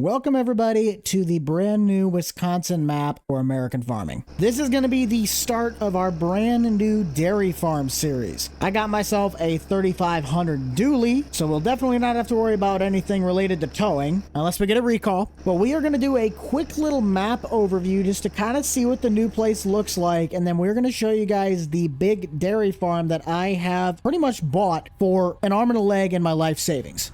Welcome everybody to the brand new Wisconsin map for American farming. This is going to be the start of our brand new dairy farm series. I got myself a 3500 dually, so we'll definitely not have to worry about anything related to towing unless we get a recall. But we are going to do a quick little map overview just to kind of see what the new place looks like, and then we're going to show you guys the big dairy farm that I have pretty much bought for an arm and a leg in my life savings.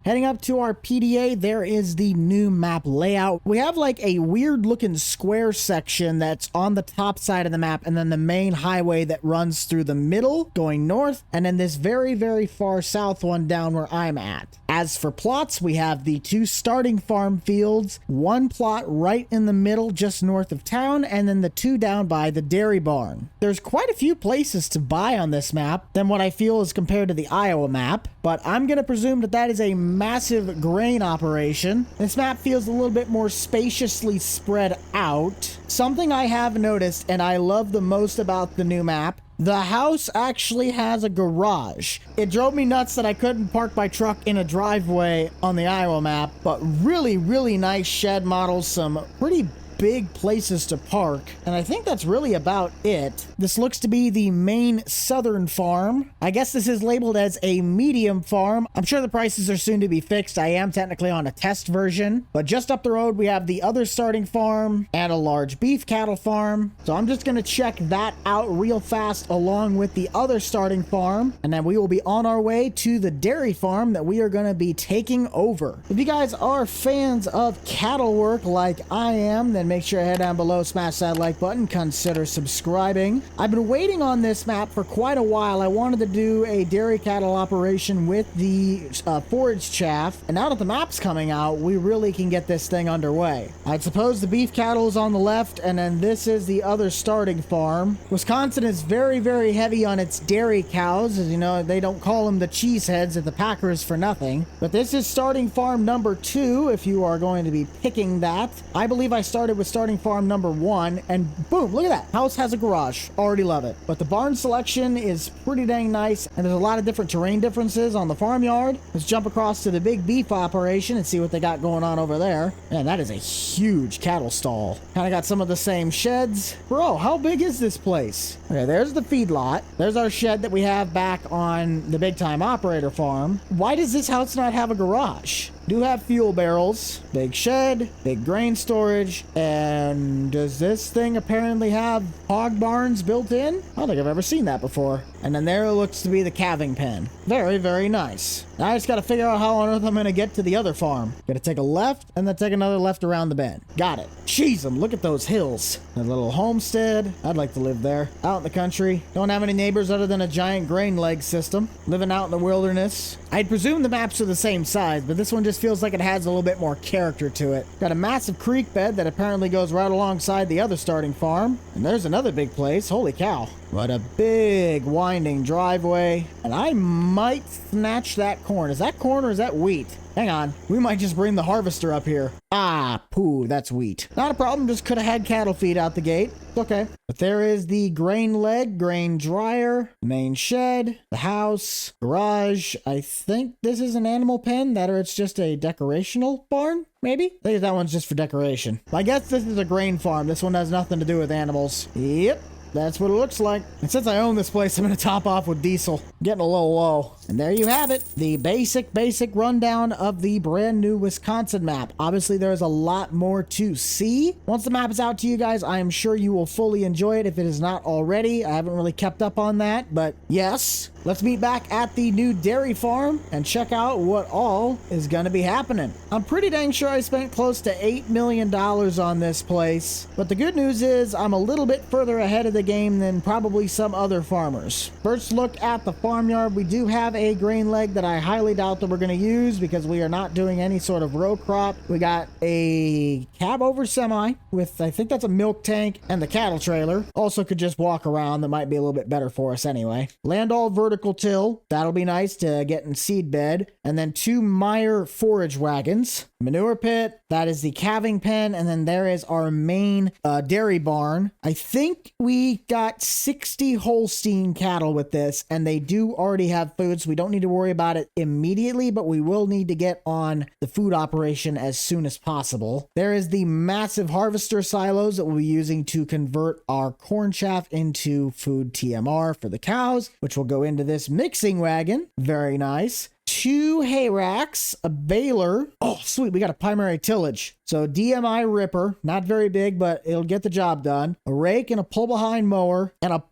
Heading up to our PDA, there is the new map layout. We have like a weird looking square section that's on the top side of the map, and then the main highway that runs through the middle going north, and then this very, very far south one down where I'm at. As for plots, we have the two starting farm fields, one plot right in the middle just north of town, and then the two down by the dairy barn. There's quite a few places to buy on this map than what I feel is compared to the Iowa map, but I'm going to presume that that is a massive grain operation. This map feels a little bit more spaciously spread out. Something I have noticed and I love the most about the new map: the house actually has a garage. It drove me nuts that I couldn't park my truck in a driveway on the Iowa map, but really, really nice shed models, some pretty big places to park, and I think that's really about it. This looks to be the main southern farm. I guess this is labeled as a medium farm. I'm sure the prices are soon to be fixed. I am technically on a test version, but just up the road we have the other starting farm and a large beef cattle farm. So I'm just gonna check that out real fast along with the other starting farm, and then we will be on our way to the dairy farm that we are gonna be taking over. If you guys are fans of cattle work like I am, then make sure to head down below, smash that like button, consider subscribing. I've been waiting on this map for quite a while. I wanted to do a dairy cattle operation with the forage chaff, and now that the map's coming out, we really can get this thing underway. I suppose the beef cattle is on the left, and then this is the other starting farm. Wisconsin is very, very heavy on its dairy cows. As you know, they don't call them the cheeseheads at the Packers for nothing. But this is starting farm number 2, if you are going to be picking that. I believe I started with starting farm number 1, and boom, look at that. House has a garage. Already love it. But the barn selection is pretty dang nice, and there's a lot of different terrain differences on the farmyard. Let's jump across to the big beef operation and see what they got going on over there. Man, that is a huge cattle stall. Kind of got some of the same sheds. Bro, how big is this place? Okay, there's the feedlot. There's our shed that we have back on the big time operator farm. Why does this house not have a garage? Do have fuel barrels, big shed, big grain storage, and does this thing apparently have hog barns built in? I don't think I've ever seen that before. And then there looks to be the calving pen. Very, very nice. Now I just got to figure out how on earth I'm going to get to the other farm. Got to take a left and then take another left around the bend. Got it. Jeez, look at those hills. A little homestead. I'd like to live there. Out in the country. Don't have any neighbors other than a giant grain leg system. Living out in the wilderness. I'd presume the maps are the same size, but this one just feels like it has a little bit more character to it. Got a massive creek bed that apparently goes right alongside the other starting farm. And there's another big place. Holy cow. What a big winding driveway. And I might snatch that corn. Is that corn or is that wheat? Hang on. We might just bring the harvester up here. Ah, poo, that's wheat. Not a problem. Just could have had cattle feed out the gate. It's okay. But there is the grain leg, grain dryer, main shed, the house, garage. I think this is an animal pen, that or it's just a decorational barn. Maybe? I think that one's just for decoration. I guess this is a grain farm. This one has nothing to do with animals. Yep. That's what it looks like. And since I own this place, I'm going to top off with diesel. Getting a little low. And there you have it. The basic rundown of the brand new Wisconsin map. Obviously, there's a lot more to see. Once the map is out to you guys, I am sure you will fully enjoy it if it is not already. I haven't really kept up on that, but yes. Let's meet back at the new dairy farm and check out what all is going to be happening. I'm pretty dang sure I spent close to $8 million on this place, but the good news is I'm a little bit further ahead of the game than probably some other farmers. First look at the farmyard. We do have a grain leg that I highly doubt that we're going to use because we are not doing any sort of row crop. We got a cab over semi with, I think that's a milk tank, and the cattle trailer. Also could just walk around. That might be a little bit better for us anyway. Land all vertical till. That'll be nice to get in seed bed. And then 2 Meyer forage wagons. manure pit. That is the calving pen. And then there is our main dairy barn. I think we got 60 Holstein cattle with this, and they do already have food, so we don't need to worry about it immediately, but we will need to get on the food operation as soon as possible. There is the massive harvester silos that we'll be using to convert our corn chaff into food TMR for the cows, which will go into this mixing wagon. Very nice. 2 hay racks, a baler. Oh, sweet. We got a primary tillage. So DMI ripper, not very big, but it'll get the job done. A rake and a pull behind mower and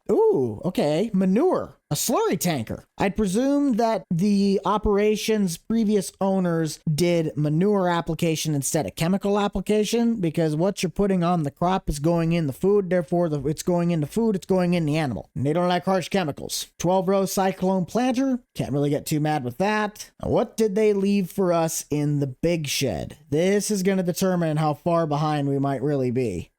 manure. A slurry tanker. I'd presume that the operation's previous owners did manure application instead of chemical application, because what you're putting on the crop is going in the food. Therefore, it's going in the food, it's going in the animal. And they don't like harsh chemicals. 12-row cyclone planter. Can't really get too mad with that. Now, what did they leave for us in the big shed? This is going to determine how far behind we might really be.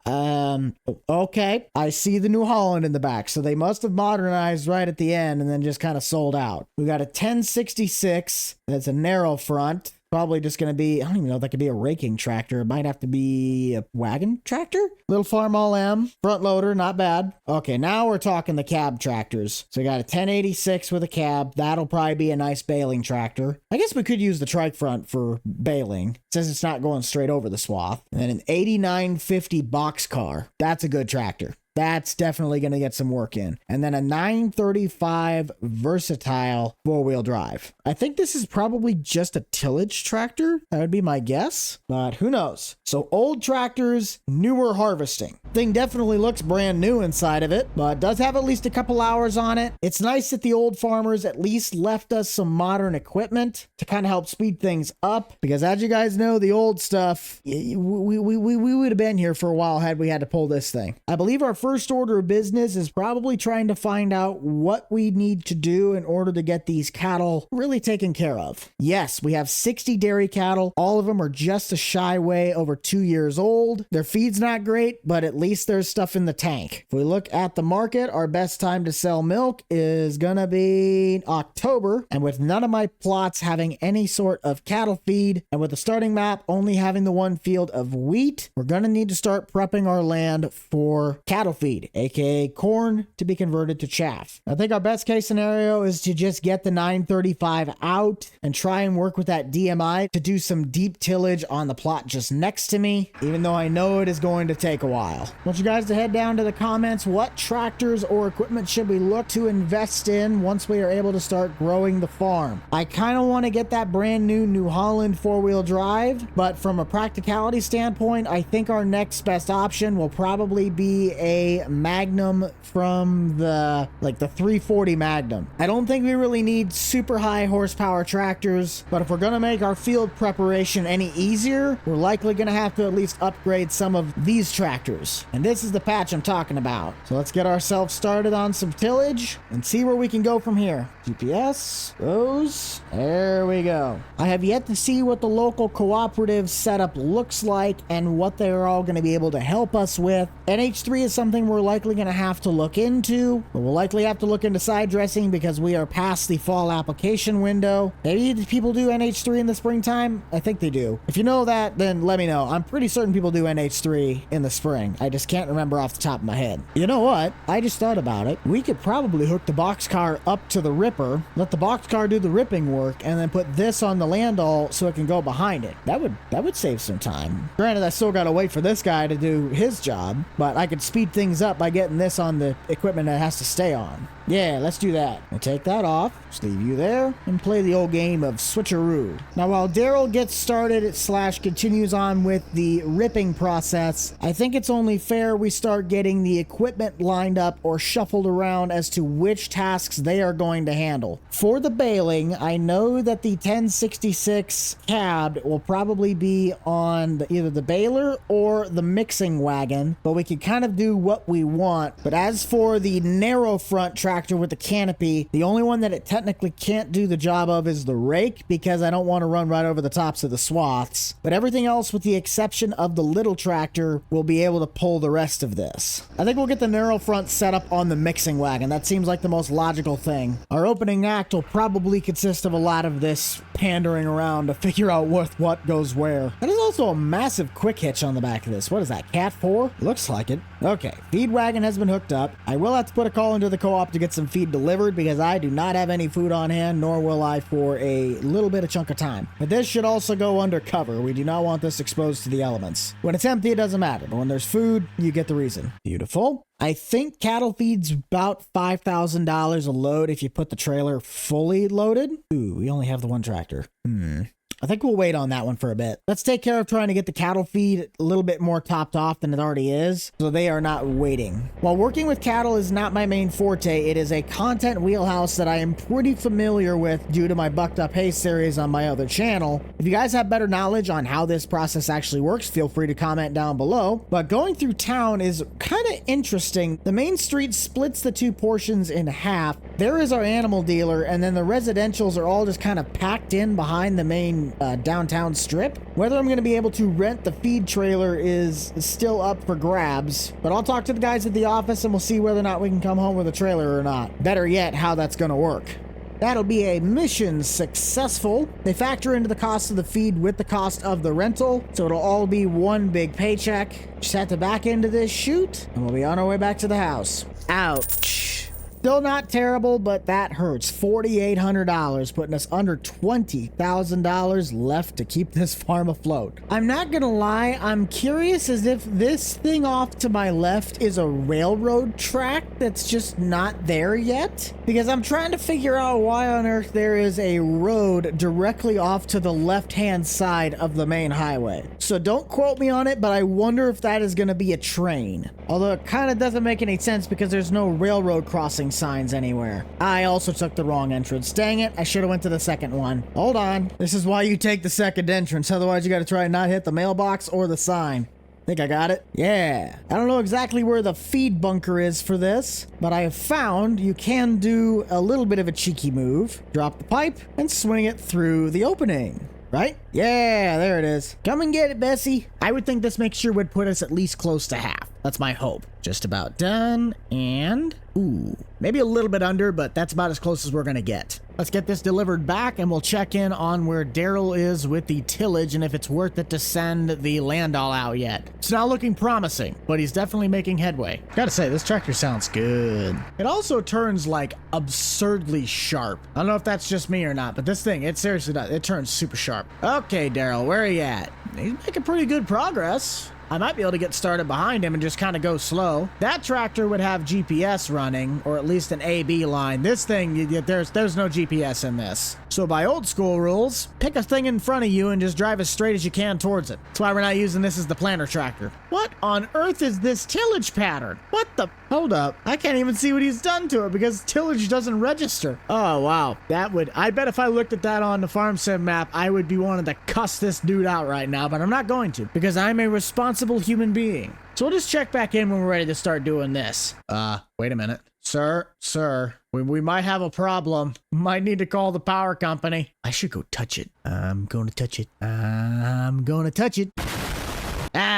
Okay. I see the New Holland in the back, so they must have modernized right at the end and then just kind of sold out. We got a 1066. That's a narrow front. Probably just going to be, I don't even know if that could be a raking tractor. It might have to be a wagon tractor. Little Farm All M, front loader, not bad. Okay, now we're talking the cab tractors. So we got a 1086 with a cab. That'll probably be a nice baling tractor. I guess we could use the trike front for baling, since it's not going straight over the swath. And then an 8950 box car. That's a good tractor. That's definitely going to get some work in. And then a 935 versatile 4-wheel drive. I think this is probably just a tillage tractor. That would be my guess, but who knows? So old tractors, newer harvesting. Thing definitely looks brand new inside of it, but does have at least a couple hours on it. It's nice that the old farmers at least left us some modern equipment to kind of help speed things up, because as you guys know, the old stuff, we would have been here for a while had we had to pull this thing. I believe our first order of business is probably trying to find out what we need to do in order to get these cattle really taken care of. Yes, we have 60 dairy cattle. All of them are just a shy way over 2 years old. Their feed's not great, but at least there's stuff in the tank. If we look at the market, our best time to sell milk is gonna be October, and with none of my plots having any sort of cattle feed, and with the starting map only having the one field of wheat, we're gonna need to start prepping our land for cattle feed, aka corn, to be converted to chaff. I think our best case scenario is to just get the 935 out and try and work with that DMI to do some deep tillage on the plot just next to me, even though I know it is going to take a while. I want you guys to head down to the comments. What tractors or equipment should we look to invest in once we are able to start growing the farm? I kind of want to get that brand new Holland 4-wheel drive, but from a practicality standpoint, I think our next best option will probably be a Magnum from the 340 Magnum. I don't think we really need super high horsepower tractors, but if we're going to make our field preparation any easier, we're likely going to have to at least upgrade some of these tractors. And this is the patch I'm talking about. So let's get ourselves started on some tillage and see where we can go from here. GPS, those, there we go. I have yet to see what the local cooperative setup looks like and what they're all going to be able to help us with. NH3 is something we're likely going to have to look into, but we'll likely have to look into side dressing because we are past the fall application window. Maybe people do NH3 in the springtime? I think they do. If you know that, then let me know. I'm pretty certain people do NH3 in the spring. I just can't remember off the top of my head. You know what? I just thought about it. We could probably hook the boxcar up to the ripper, let the boxcar do the ripping work, and then put this on the landau so it can go behind it. That would save some time. Granted, I still gotta wait for this guy to do his job, but I could speed things up by getting this on the equipment that has to stay on. Yeah, let's do that. We'll take that off, just leave you there, and play the old game of switcheroo. Now, while Daryl gets started / continues on with the ripping process, I think it's only fair we start getting the equipment lined up or shuffled around as to which tasks they are going to handle. For the baling, I know that the 1066 cab will probably be on either the baler or the mixing wagon, but we can kind of do what we want. But as for the narrow front tractor tractor with the canopy. The only one that it technically can't do the job of is the rake, because I don't want to run right over the tops of the swaths. But everything else, with the exception of the little tractor, will be able to pull the rest of this. I think we'll get the narrow front set up on the mixing wagon. That seems like the most logical thing. Our opening act will probably consist of a lot of this pandering around to figure out what goes where. That is also a massive quick hitch on the back of this. What is that, Cat 4? Looks like it. Okay, feed wagon has been hooked up. I will have to put a call into the co-op to get some feed delivered because I do not have any food on hand, nor will I for a little bit of chunk of time. But this should also go undercover. We do not want this exposed to the elements. When it's empty, it doesn't matter, but when there's food, you get the reason. Beautiful. I think cattle feed's about $5,000 a load if you put the trailer fully loaded. Ooh, we only have the one tractor. I think we'll wait on that one for a bit. Let's take care of trying to get the cattle feed a little bit more topped off than it already is, so they are not waiting. While working with cattle is not my main forte, it is a content wheelhouse that I am pretty familiar with due to my Bucked Up Hay series on my other channel. If you guys have better knowledge on how this process actually works, feel free to comment down below. But going through town is kind of interesting. The main street splits the two portions in half. There is our animal dealer, and then the residentials are all just kind of packed in behind the main downtown strip. Whether I'm going to be able to rent the feed trailer is still up for grabs, but I'll talk to the guys at the office and we'll see whether or not we can come home with a trailer or not. Better yet, how that's going to work. That'll be a mission successful. They factor into the cost of the feed with the cost of the rental, so it'll all be one big paycheck. Just have to back into this chute, and we'll be on our way back to the house. Ouch. Still not terrible, but that hurts. $4,800, putting us under $20,000 left to keep this farm afloat. I'm not gonna lie, I'm curious as if this thing off to my left is a railroad track that's just not there yet. Because I'm trying to figure out why on earth there is a road directly off to the left-hand side of the main highway. So don't quote me on it, but I wonder if that is gonna be a train. Although it kind of doesn't make any sense because there's no railroad crossing signs anywhere. I also took the wrong entrance. Dang it, I should have went to the second one. Hold on. This is why you take the second entrance. Otherwise, you got to try and not hit the mailbox or the sign. Think I got it? Yeah. I don't know exactly where the feed bunker is for this, but I have found you can do a little bit of a cheeky move. Drop the pipe and swing it through the opening. Right? Yeah, there it is. Come and get it, Bessie. I would think this mixture would put us at least close to half. That's my hope. Just about done, and... ooh, maybe a little bit under, but that's about as close as we're gonna get. Let's get this delivered back, and we'll check in on where Daryl is with the tillage and if it's worth it to send the Landau out yet. It's not looking promising, but he's definitely making headway. Gotta say, this tractor sounds good. It also turns, like, absurdly sharp. I don't know if that's just me or not, but this thing, it seriously does. It turns super sharp. Okay, Daryl, where are you at? He's making pretty good progress. I might be able to get started behind him and just kind of go slow. That tractor would have GPS running, or at least an AB line. This thing, there's no GPS in this. So by old school rules, pick a thing in front of you and just drive as straight as you can towards it. That's why we're not using this as the planter tractor. What on earth is this tillage pattern? What the? Hold up. I can't even see what he's done to it because tillage doesn't register. Oh, wow. That would, I bet if I looked at that on the farm sim map, I would be wanting to cuss this dude out right now, but I'm not going to because I'm a responsible human being. So we'll just check back in when we're ready to start doing this. Wait a minute. Sir, we might have a problem. Might need to call the power company. I should go touch it. I'm gonna touch it. I'm gonna touch it.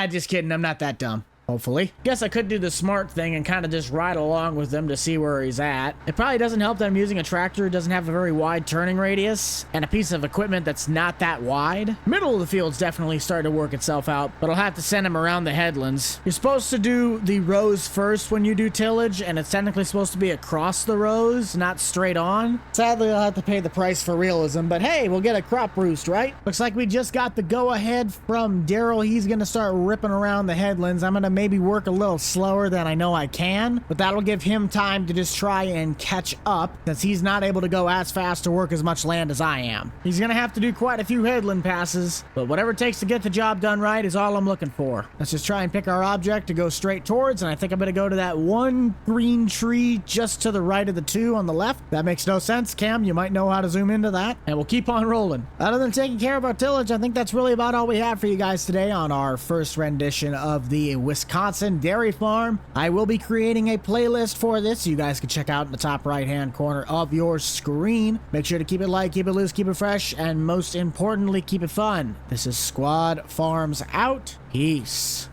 Just kidding. I'm not that dumb. Hopefully. Guess I could do the smart thing and kind of just ride along with them to see where he's at. It probably doesn't help that I'm using a tractor. It doesn't have a very wide turning radius and a piece of equipment that's not that wide. Middle of the field's definitely starting to work itself out, but I'll have to send him around the headlands. You're supposed to do the rows first when you do tillage, and it's technically supposed to be across the rows, not straight on. Sadly, I'll have to pay the price for realism, but hey, we'll get a crop roost, right? Looks like we just got the go-ahead from Daryl. He's gonna start ripping around the headlands. I'm gonna maybe work a little slower than I know I can, but that'll give him time to just try and catch up since he's not able to go as fast to work as much land as I am. He's gonna have to do quite a few headland passes, but whatever it takes to get the job done right is all I'm looking for. Let's just try and pick our object to go straight towards, and I think I'm gonna go to that one green tree just to the right of the two on the left. That makes no sense. Cam, you might know how to zoom into that, and we'll keep on rolling. Other than taking care of our tillage, I think that's really about all we have for you guys today on our first rendition of the Wisconsin Wisconsin dairy farm. I will be creating a playlist for this, so you guys can check out in the top right-hand corner of your screen. Make sure to keep it light, keep it loose, keep it fresh, and most importantly, keep it fun. This is Squad Farms out. Peace.